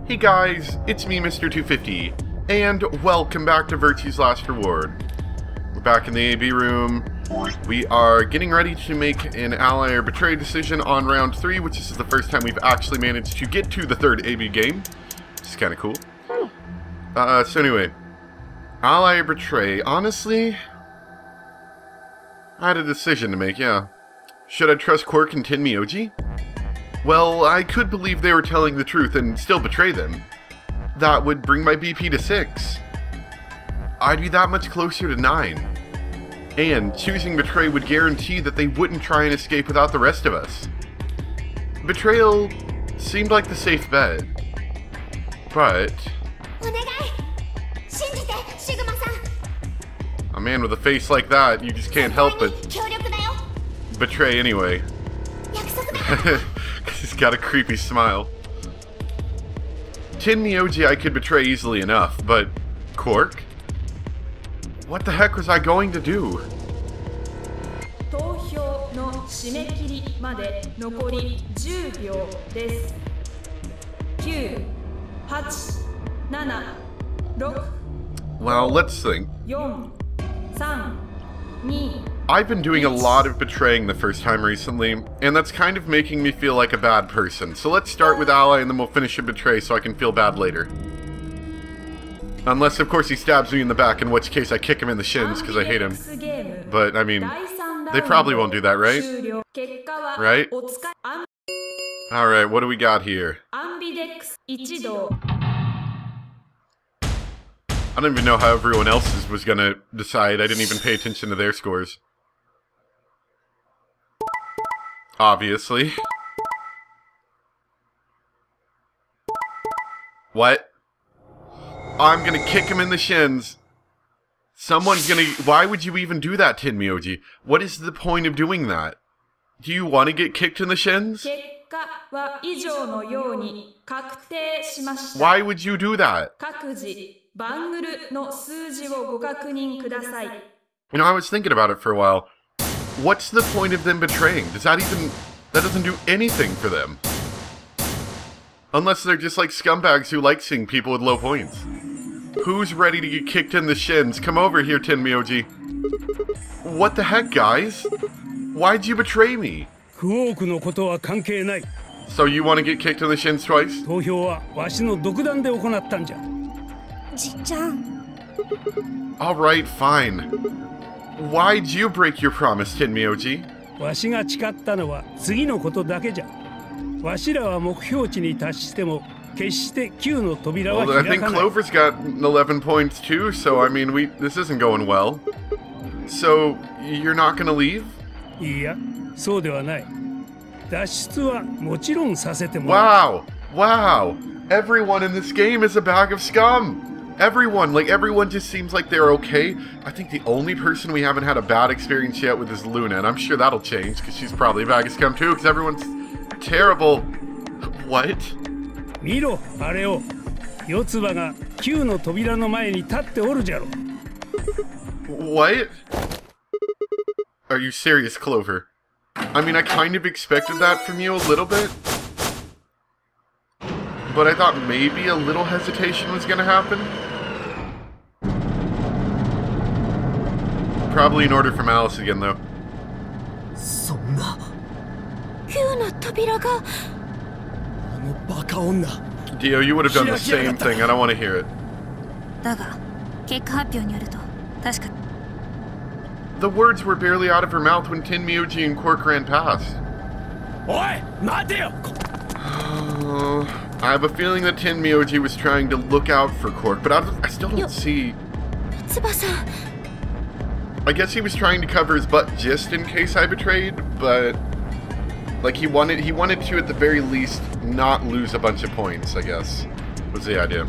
Hey guys, it's me, Mr. 250, and welcome back to Virtue's Last Reward. We're back in the AB room. We are getting ready to make an ally or betray decision on round 3, which is the first time we've actually managed to get to the third AB game, which is kind of cool. So anyway, ally or betray. Honestly, I had a decision to make, yeah. Should I trust Quirk and Tin Myoji? Well, I could believe they were telling the truth and still betray them. That would bring my BP to 6. I'd be that much closer to 9. And choosing betray would guarantee that they wouldn't try and escape without the rest of us. Betrayal seemed like the safe bet. But... a man with a face like that, you just can't help but betray anyway. He's got a creepy smile. Tin Myoji I could betray easily enough, but Quirk? What the heck was I going to do? Well, let's think. I've been doing a lot of betraying the first time recently, and that's kind of making me feel like a bad person. So let's start with ally and then we'll finish with betray so I can feel bad later. Unless, of course, he stabs me in the back, in which case I kick him in the shins because I hate him. But, I mean, they probably won't do that, right? Right? Alright, what do we got here? I don't even know how everyone else's was gonna decide. I didn't even pay attention to their scores. Obviously. What? I'm gonna kick him in the shins. Someone's gonna... Why would you even do that, Tin Myoji? What is the point of doing that? Do you want to get kicked in the shins? Why would you do that? You know, I was thinking about it for a while. What's the point of them betraying? Does that even... that doesn't do anything for them. Unless they're just like scumbags who like seeing people with low points. Who's ready to get kicked in the shins? Come over here, Tin Myoji. What the heck, guys? Why'd you betray me? So you want to get kicked in the shins twice? Alright, fine. Why'd you break your promise, Tin Myoji? Well, I think Clover's got 11 points too, so I mean, this isn't going well. So, you're not gonna leave? Wow! Wow! Everyone in this game is a bag of scum! Everyone! Like, everyone just seems like they're okay. I think the only person we haven't had a bad experience yet with is Luna, and I'm sure that'll change, because she's probably a bag of scum too, because everyone's terrible. What? What? Are you serious, Clover? I mean, I kind of expected that from you a little bit. But I thought maybe a little hesitation was gonna happen. Probably an order from Alice again, though. Dio, you would have done the same thing. I don't want to hear it. The words were barely out of her mouth when Tin Myoji and Quirk ran past. I have a feeling that Tin Myoji was trying to look out for Quirk, but I still don't see... I guess he was trying to cover his butt just in case I betrayed, but... like, he wanted to, at the very least, not lose a bunch of points, I guess, was the idea.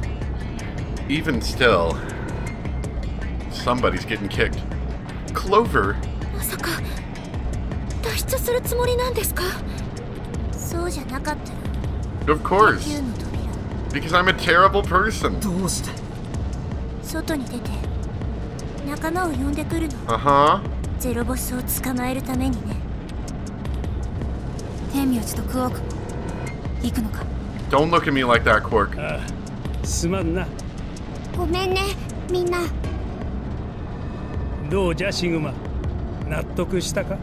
Even still, somebody's getting kicked. Clover? Of course. Because I'm a terrible person. Uh-huh. ゼロボスを捕まえるためにね。天名字とクオークも行くのか。Don't look at me like that, Quark. すまんな。ごめんね、みんな。どうじゃシグマ、納得したか？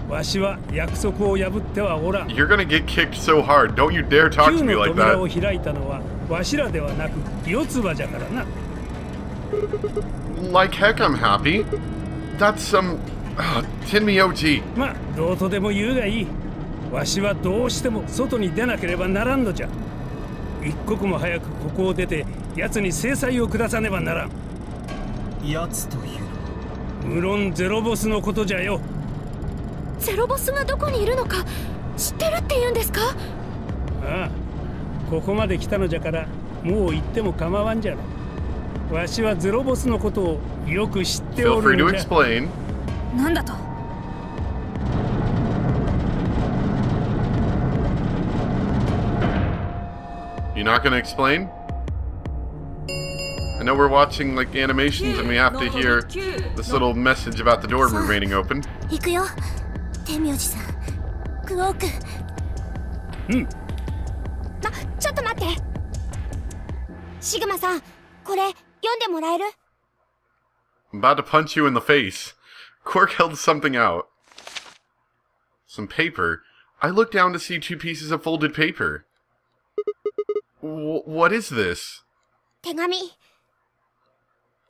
わしは約束を破ってはおらん。 You're gonna get kicked so hard. Don't you dare talk to 9 me の like 扉を that. 開いたのはわしらではなく四つ葉じゃからな。 Like heck I'm happy. That's some... Tenmyoji. まあどうとでも言うがいい。わしはどうしても外に出なければならんのじゃ。一刻も早くここを出て奴に制裁を下さねばならん。奴というのは？無論ゼロボスのことじゃよ。ゼロボスがどこにいるのか知ってるって言うんですか？ああ、ここまで来たのじゃからもう行っても構わんじゃろ。わしはゼロボスのことをよく知ってお Feel る free ん to じゃ。 explain. なんだと？ You're not gonna explain? I know we're watching like animations and we have to hear this little message about the door remaining open. 行くよ、天明寺さん、クオーク。ちょっと待って。シグマさん、これ読んでもらえる？ I'm about to punch you in the face. Quark held something out. Some paper. I looked down to see 2 pieces of folded paper. What is this? 手紙。AB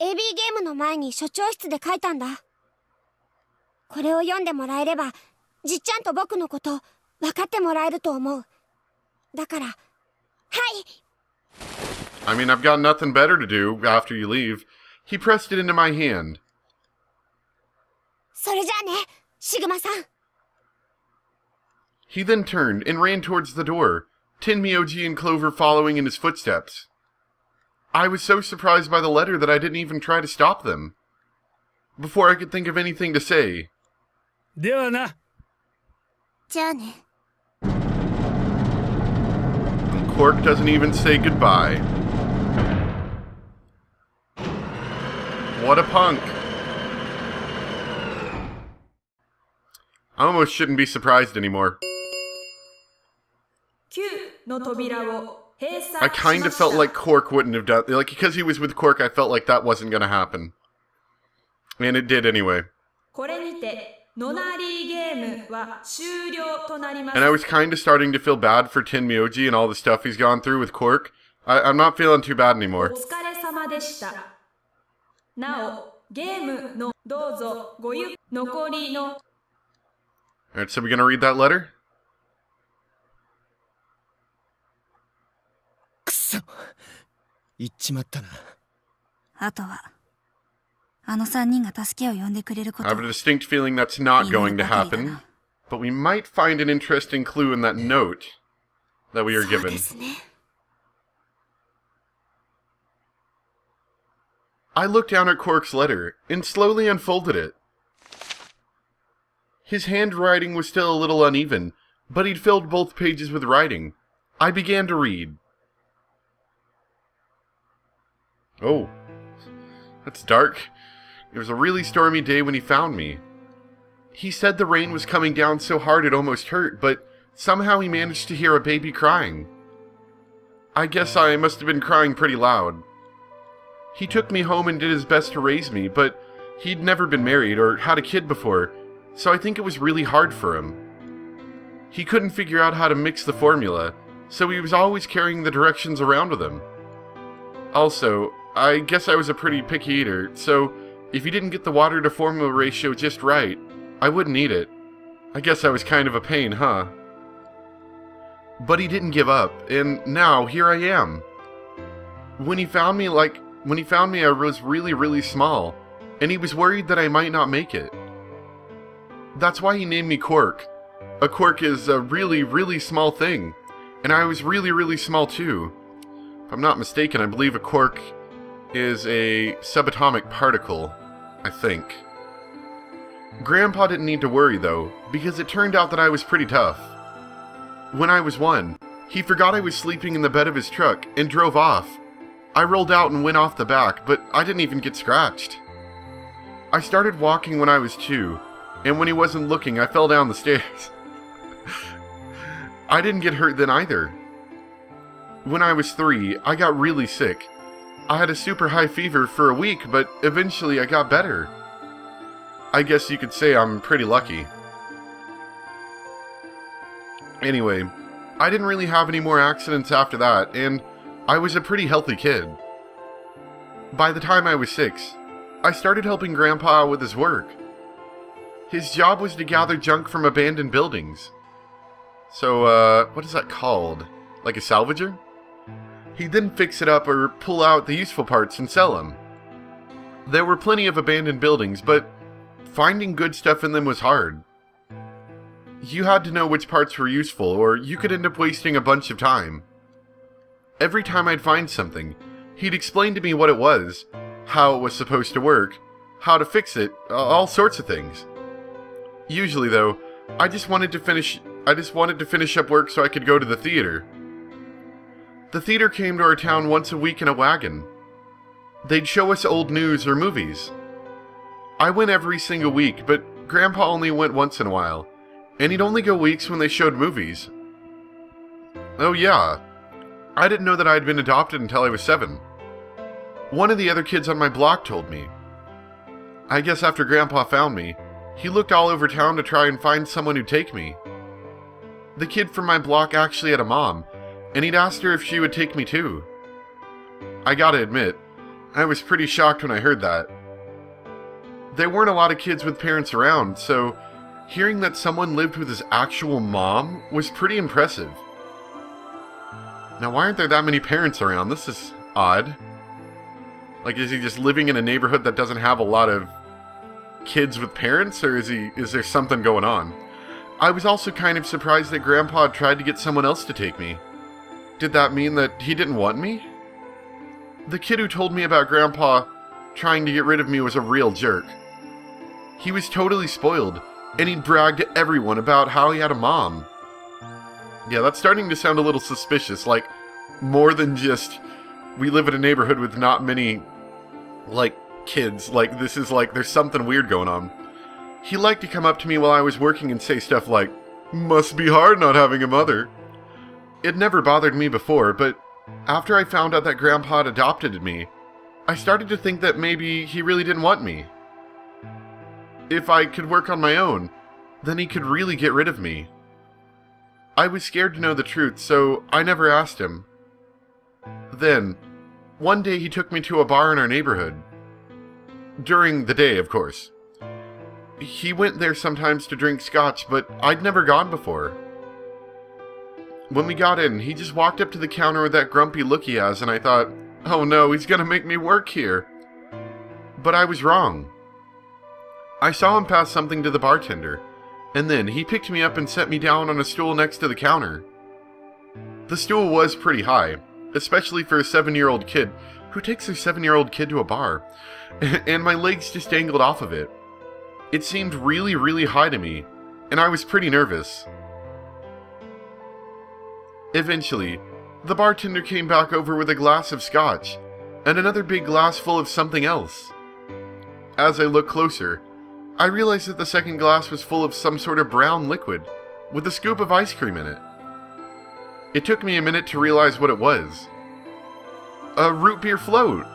ゲームの前に所長室で書いたんだ。これを読んでもらえれば、じっちゃんと僕のこと分かってもらえると思う。だから、はい。 I mean, I've got nothing better to do after you leave. He pressed it into my hand. それじゃあね、シグマさん。 He then turned and ran towards the door, Tenmyoji and Clover following in his footsteps. I was so surprised by the letter that I didn't even try to stop them. Before I could think of anything to say. ではな。じゃあね。 Quark doesn't even say goodbye. What a punk. I almost shouldn't be surprised anymore. I kind of felt like Quark wouldn't have done... Like, because he was with Quark, I felt like that wasn't going to happen. And it did anyway. And I was kind of starting to feel bad for Tenmyoji and all the stuff he's gone through with Quark. I'm not feeling too bad anymore. Alright, so we're gonna read that letter? くそ、言っちまったな。あとは、あの3人が助けを呼んでくれるこ I と。 have a distinct feeling that's not going to happen. But we might find an interesting clue in that note that we are そう given. ですね。 I looked down at Quark's letter and slowly unfolded it. His handwriting was still a little uneven, but he'd filled both pages with writing. I began to read. Oh, that's dark. It was a really stormy day when he found me. He said the rain was coming down so hard it almost hurt, but somehow he managed to hear a baby crying. I guess I must have been crying pretty loud. He took me home and did his best to raise me, but he'd never been married or had a kid before, so I think it was really hard for him. He couldn't figure out how to mix the formula, so he was always carrying the directions around with him. Also, I guess I was a pretty picky eater, so if he didn't get the water to formula ratio just right, I wouldn't eat it. I guess I was kind of a pain, huh? But he didn't give up, and now here I am. When he found me, I was really small, and he was worried that I might not make it. That's why he named me Quark. A quark is a really small thing, and I was really small too. If I'm not mistaken, I believe a quark is a subatomic particle, I think. Grandpa didn't need to worry though, because it turned out that I was pretty tough. When I was 1, he forgot I was sleeping in the bed of his truck and drove off. I rolled out and went off the back, but I didn't even get scratched. I started walking when I was 2, and when he wasn't looking, I fell down the stairs. I didn't get hurt then either. When I was 3, I got really sick. I had a super high fever for a week, but eventually I got better. I guess you could say I'm pretty lucky. Anyway, I didn't really have any more accidents after that, and I was a pretty healthy kid. By the time I was 6, I started helping Grandpa out with his work. His job was to gather junk from abandoned buildings. So, what is that called? Like a salvager? He'd then fix it up or pull out the useful parts and sell them. There were plenty of abandoned buildings, but finding good stuff in them was hard. You had to know which parts were useful, or you could end up wasting a bunch of time. Every time I'd find something, he'd explain to me what it was, how it was supposed to work, how to fix it, all sorts of things. Usually, though, I just wanted to finish up work so I could go to the theater. The theater came to our town once a week in a wagon. They'd show us old news or movies. I went every single week, but Grandpa only went once in a while, and he'd only go weeks when they showed movies. Oh yeah, I didn't know that I had been adopted until I was 7. One of the other kids on my block told me. I guess after Grandpa found me, he looked all over town to try and find someone who'd take me. The kid from my block actually had a mom, and he'd asked her if she would take me too. I gotta admit, I was pretty shocked when I heard that. There weren't a lot of kids with parents around, so hearing that someone lived with his actual mom was pretty impressive. Now, why aren't there that many parents around? This is odd. Like, is he just living in a neighborhood that doesn't have a lot of kids with parents, or is there something going on? I was also kind of surprised that Grandpa had tried to get someone else to take me. Did that mean that he didn't want me? The kid who told me about Grandpa trying to get rid of me was a real jerk. He was totally spoiled, and he'd brag to everyone about how he had a mom. Yeah, that's starting to sound a little suspicious, like, more than just, we live in a neighborhood with not many, like, kids. Like, this is like, there's something weird going on. He liked to come up to me while I was working and say stuff like, "Must be hard not having a mother." It never bothered me before, but after I found out that Grandpa had adopted me, I started to think that maybe he really didn't want me. If I could work on my own, then he could really get rid of me. I was scared to know the truth, so I never asked him. Then, one day he took me to a bar in our neighborhood. During the day, of course. He went there sometimes to drink scotch, but I'd never gone before. When we got in, he just walked up to the counter with that grumpy look he has, and I thought, oh no, he's gonna make me work here. But I was wrong. I saw him pass something to the bartender, and then he picked me up and set me down on a stool next to the counter. The stool was pretty high, especially for a 7-year-old kid. Who takes their 7-year-old kid to a bar? And my legs just dangled off of it. It seemed really, really high to me, and I was pretty nervous. Eventually, the bartender came back over with a glass of scotch, and another big glass full of something else. As I looked closer, I realized that the second glass was full of some sort of brown liquid, with a scoop of ice cream in it. It took me a minute to realize what it was. A root beer float.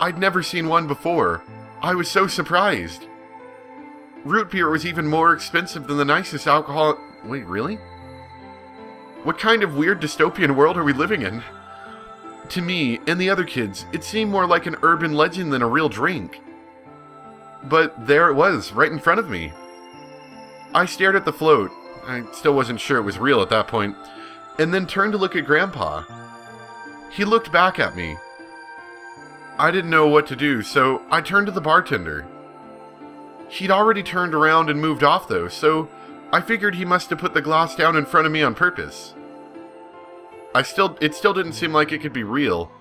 I'd never seen one before. I was so surprised. Root beer was even more expensive than the nicest alcohol. Wait, really? What kind of weird dystopian world are we living in? To me and the other kids, it seemed more like an urban legend than a real drink. But there it was, right in front of me. I stared at the float. I still wasn't sure it was real at that point, and then turned to look at Grandpa. He looked back at me. I didn't know what to do, so I turned to the bartender. He'd already turned around and moved off though, so I figured he must have put the glass down in front of me on purpose. It still didn't seem like it could be real,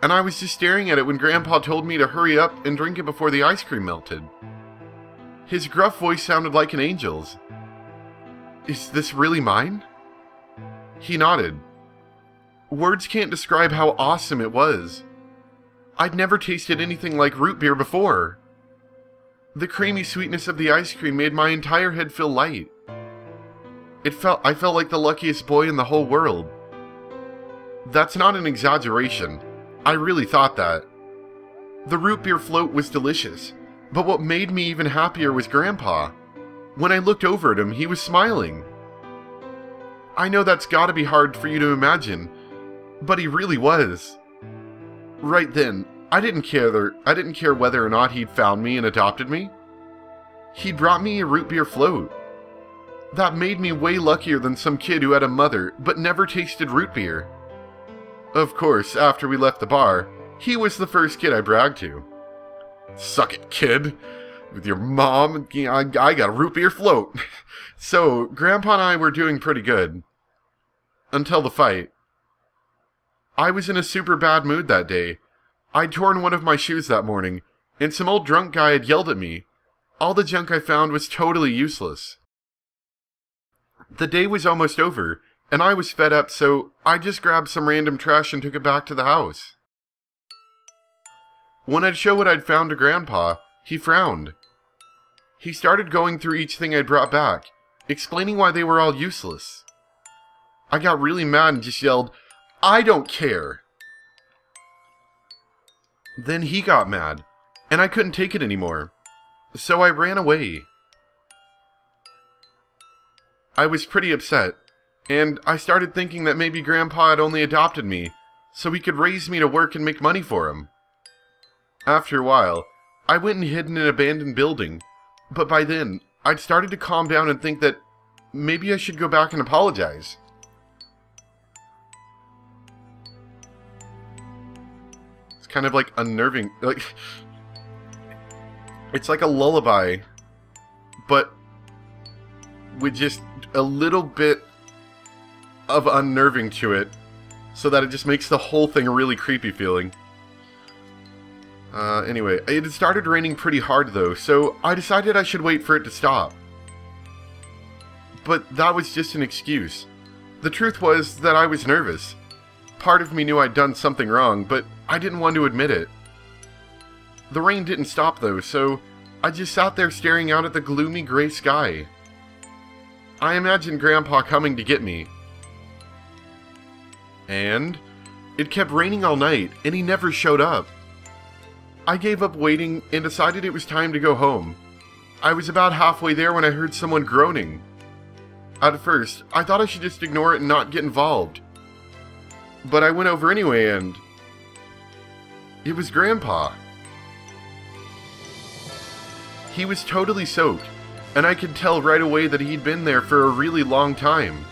and I was just staring at it when Grandpa told me to hurry up and drink it before the ice cream melted. His gruff voice sounded like an angel's. Is this really mine? He nodded. Words can't describe how awesome it was. I'd never tasted anything like root beer before. The creamy sweetness of the ice cream made my entire head feel light. I felt like the luckiest boy in the whole world. That's not an exaggeration. I really thought that. The root beer float was delicious, but what made me even happier was Grandpa. When I looked over at him, he was smiling. I know that's gotta be hard for you to imagine, but he really was. Right then, I didn't care whether or not he'd found me and adopted me. He'd brought me a root beer float. That made me way luckier than some kid who had a mother but never tasted root beer. Of course, after we left the bar, he was the first kid I bragged to. Suck it, kid. With your mom, I got a root beer float. So, Grandpa and I were doing pretty good. Until the fight. I was in a super bad mood that day. I'd torn one of my shoes that morning, and some old drunk guy had yelled at me. All the junk I found was totally useless. The day was almost over, and I was fed up, so I just grabbed some random trash and took it back to the house. When I'd show what I'd found to Grandpa, he frowned. He started going through each thing I'd brought back, explaining why they were all useless. I got really mad and just yelled, "I don't care!" Then he got mad, and I couldn't take it anymore, so I ran away. I was pretty upset, and I started thinking that maybe Grandpa had only adopted me so he could raise me to work and make money for him. After a while, I went and hid in an abandoned building, but by then, I'd started to calm down and think that maybe I should go back and apologize. It's kind of like unnerving, it's like a lullaby, but with just a little bit of unnerving to it, so that it just makes the whole thing a really creepy feeling. Anyway, it had started raining pretty hard though, so I decided I should wait for it to stop. But that was just an excuse. The truth was that I was nervous. Part of me knew I'd done something wrong, but I didn't want to admit it. The rain didn't stop though, so I just sat there staring out at the gloomy gray sky. I imagined Grandpa coming to get me. And it kept raining all night, and he never showed up. I gave up waiting and decided it was time to go home. I was about halfway there when I heard someone groaning. At first, I thought I should just ignore it and not get involved. But I went over anyway, and it was Grandpa. He was totally soaked, and I could tell right away that he'd been there for a really long time.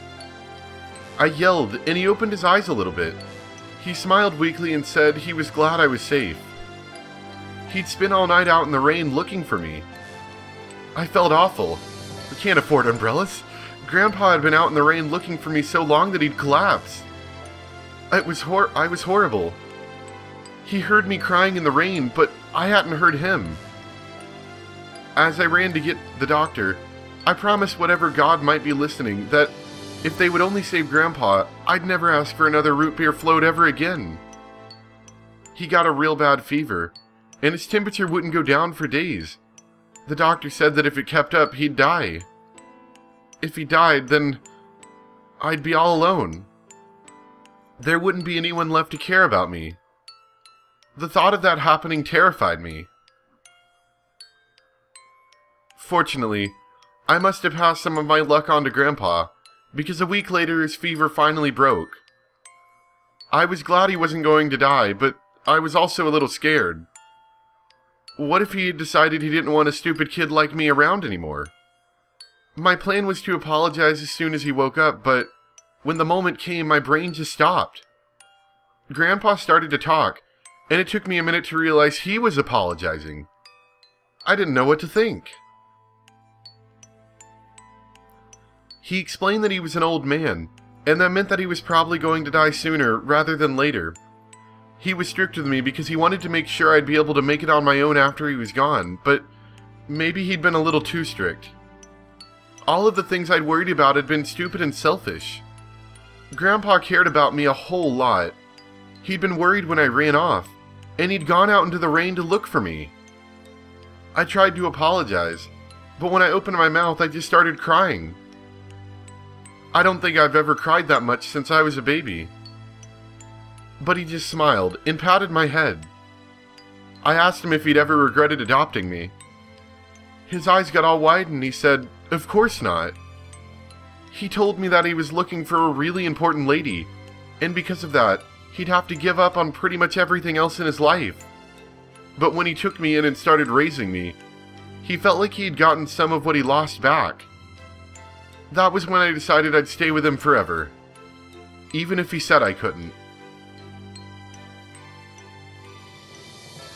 I yelled, and he opened his eyes a little bit. He smiled weakly and said he was glad I was safe. He'd spent all night out in the rain looking for me. I felt awful. We can't afford umbrellas. Grandpa had been out in the rain looking for me so long that he'd collapsed. I was horrible. He heard me crying in the rain, but I hadn't heard him. As I ran to get the doctor, I promised whatever God might be listening that if they would only save Grandpa, I'd never ask for another root beer float ever again. He got a real bad fever, and his temperature wouldn't go down for days. The doctor said that if it kept up, he'd die. If he died, then I'd be all alone. There wouldn't be anyone left to care about me. The thought of that happening terrified me. Fortunately, I must have passed some of my luck on to Grandpa, because a week later his fever finally broke. I was glad he wasn't going to die, but I was also a little scared. What if he had decided he didn't want a stupid kid like me around anymore? My plan was to apologize as soon as he woke up, but when the moment came, my brain just stopped. Grandpa started to talk, and it took me a minute to realize he was apologizing. I didn't know what to think. He explained that he was an old man, and that meant that he was probably going to die sooner rather than later. He was strict with me because he wanted to make sure I'd be able to make it on my own after he was gone, but maybe he'd been a little too strict. All of the things I'd worried about had been stupid and selfish. Grandpa cared about me a whole lot. He'd been worried when I ran off, and he'd gone out into the rain to look for me. I tried to apologize, but when I opened my mouth, I just started crying. I don't think I've ever cried that much since I was a baby. but he just smiled and patted my head. I asked him if he'd ever regretted adopting me. His eyes got all wide and he said, "Of course not." He told me that he was looking for a really important lady, and because of that, he'd have to give up on pretty much everything else in his life. But when he took me in and started raising me, he felt like he had gotten some of what he lost back. That was when I decided I'd stay with him forever, even if he said I couldn't.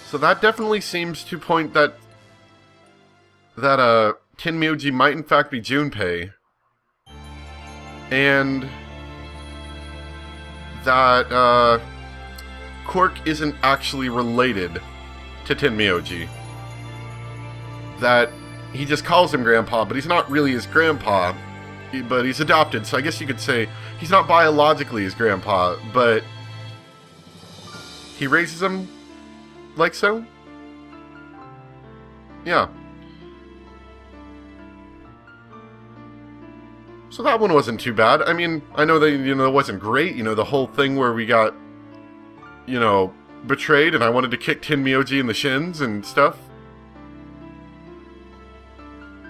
So that definitely seems to point that Tenmyoji might in fact be Junpei, and that Quirk isn't actually related to Tenmyoji. That he just calls him Grandpa, but he's not really his grandpa, but he's adopted, so I guess you could say he's not biologically his grandpa, but he raises him like so? Yeah. So that one wasn't too bad. I mean, I know that, it wasn't great. The whole thing where we got, betrayed and I wanted to kick Tenmyoji in the shins and stuff.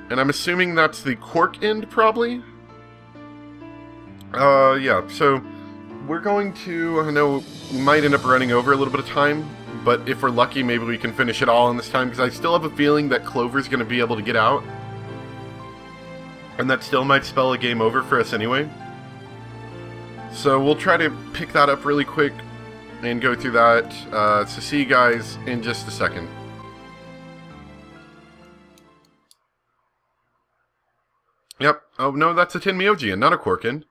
And I'm assuming that's the Quirk end, probably? Yeah, so we're going to, I know we might end up running over a little bit of time, but if we're lucky, maybe we can finish it all in this time, because I still have a feeling that Clover's going to be able to get out. And that still might spell a game over for us anyway. So we'll try to pick that up really quick and go through that. So see you guys in just a second. Yep. Oh, no, that's a Tenmyoji and not a Quirk end.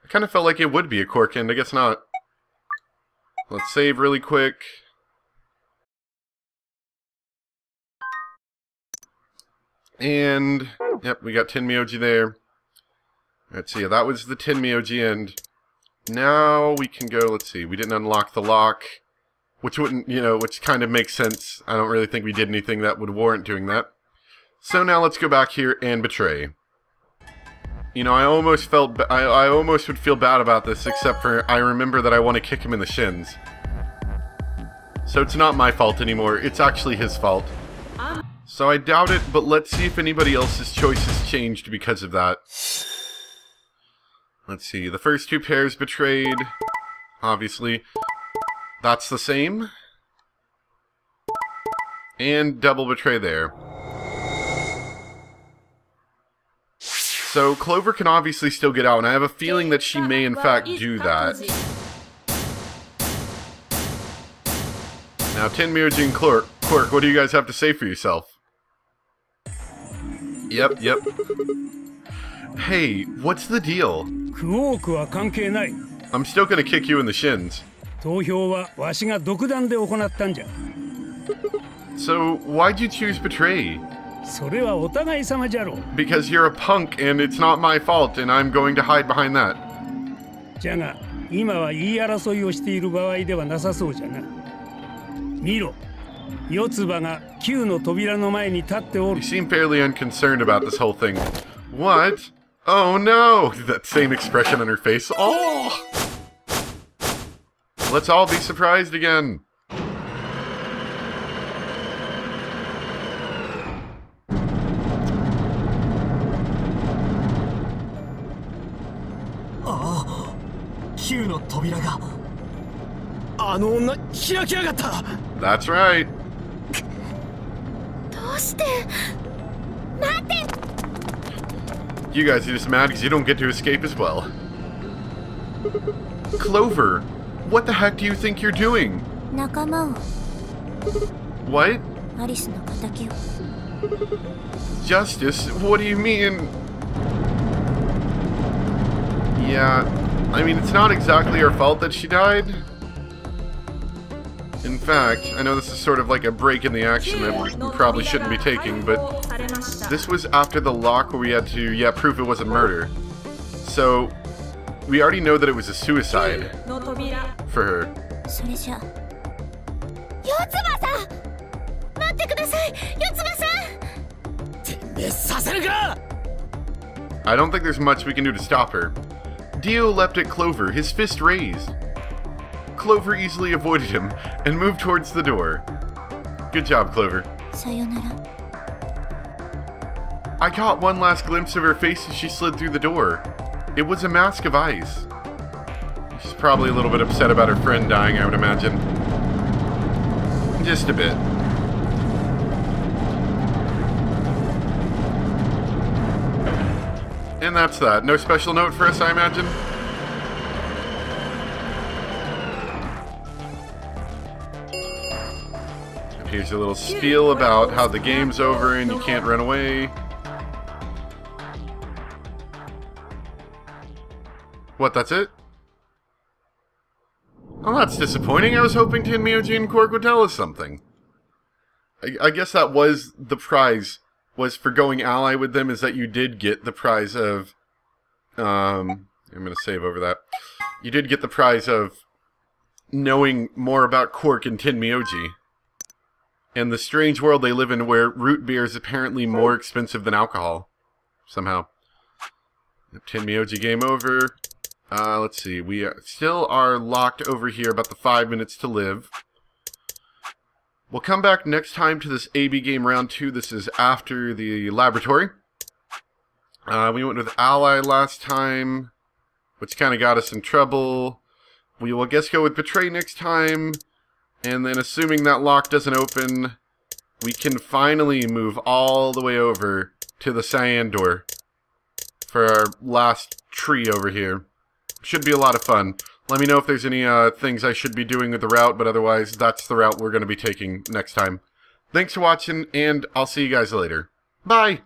I kind of felt like it would be a Quirk end. I guess not. Let's save really quick. And, yep, we got Tenmyoji there. Let's see, that was the Tenmyoji end. Now we can go, let's see, we didn't unlock the lock. Which wouldn't, which kind of makes sense. I don't really think we did anything that would warrant doing that. So now let's go back here and betray. I almost I almost would feel bad about this, except for I remember that I want to kick him in the shins. So it's not my fault anymore, it's actually his fault. So I doubt it, but let's see if anybody else's choices changed because of that. Let's see, the first two pairs betrayed. Obviously, that's the same. And double betray there. So Clover can obviously still get out, and I have a feeling that she may in fact do that. Now, Tenmyoji and Quirk, what do you guys have to say for yourself? Yep. Hey, what's the deal? I'm still gonna kick you in the shins. So, why'd you choose betray? Because you're a punk and it's not my fault and I'm going to hide behind that. You seem fairly unconcerned about this whole thing. What? Oh no! That same expression on her face. Oh! Let's all be surprised again. That's right. You guys are just mad because you don't get to escape as well. Clover, what the heck do you think you're doing? What? Justice? What do you mean? Yeah, I mean, it's not exactly her fault that she died. In fact, I know this is sort of like a break in the action that we probably shouldn't be taking, but this was after the lock where we had to, prove it wasn't murder. So, we already know that it was a suicide for her. I don't think there's much we can do to stop her. Dio leapt at Clover, his fist raised. Clover easily avoided him and moved towards the door. Good job, Clover. さよなら。 I caught one last glimpse of her face as she slid through the door. It was a mask of ice. She's probably a little bit upset about her friend dying, I would imagine. Just a bit. And that's that. No special note for us, I imagine? And here's a little spiel about how the game's over and you can't run away. What, that's it? Well, that's disappointing. I was hoping Tenmyoji and Quark would tell us something. I guess that was the prize, was for going ally with them, is that you did get the prize of... I'm going to save over that. You did get the prize of knowing more about Quark and Tenmyoji. And the strange world they live in where root beer is apparently more expensive than alcohol. Somehow. Tenmyoji game over. Let's see, we still are locked over here about the 5 minutes to live. We'll come back next time to this AB game round 2. This is after the laboratory. We went with Ally last time, which kind of got us in trouble. We will, I guess, go with Betray next time. And then assuming that lock doesn't open, we can finally move all the way over to the cyan door for our last tree over here. Should be a lot of fun. Let me know if there's any things I should be doing with the route, but otherwise, that's the route we're going to be taking next time. Thanks for watching, and I'll see you guys later. Bye!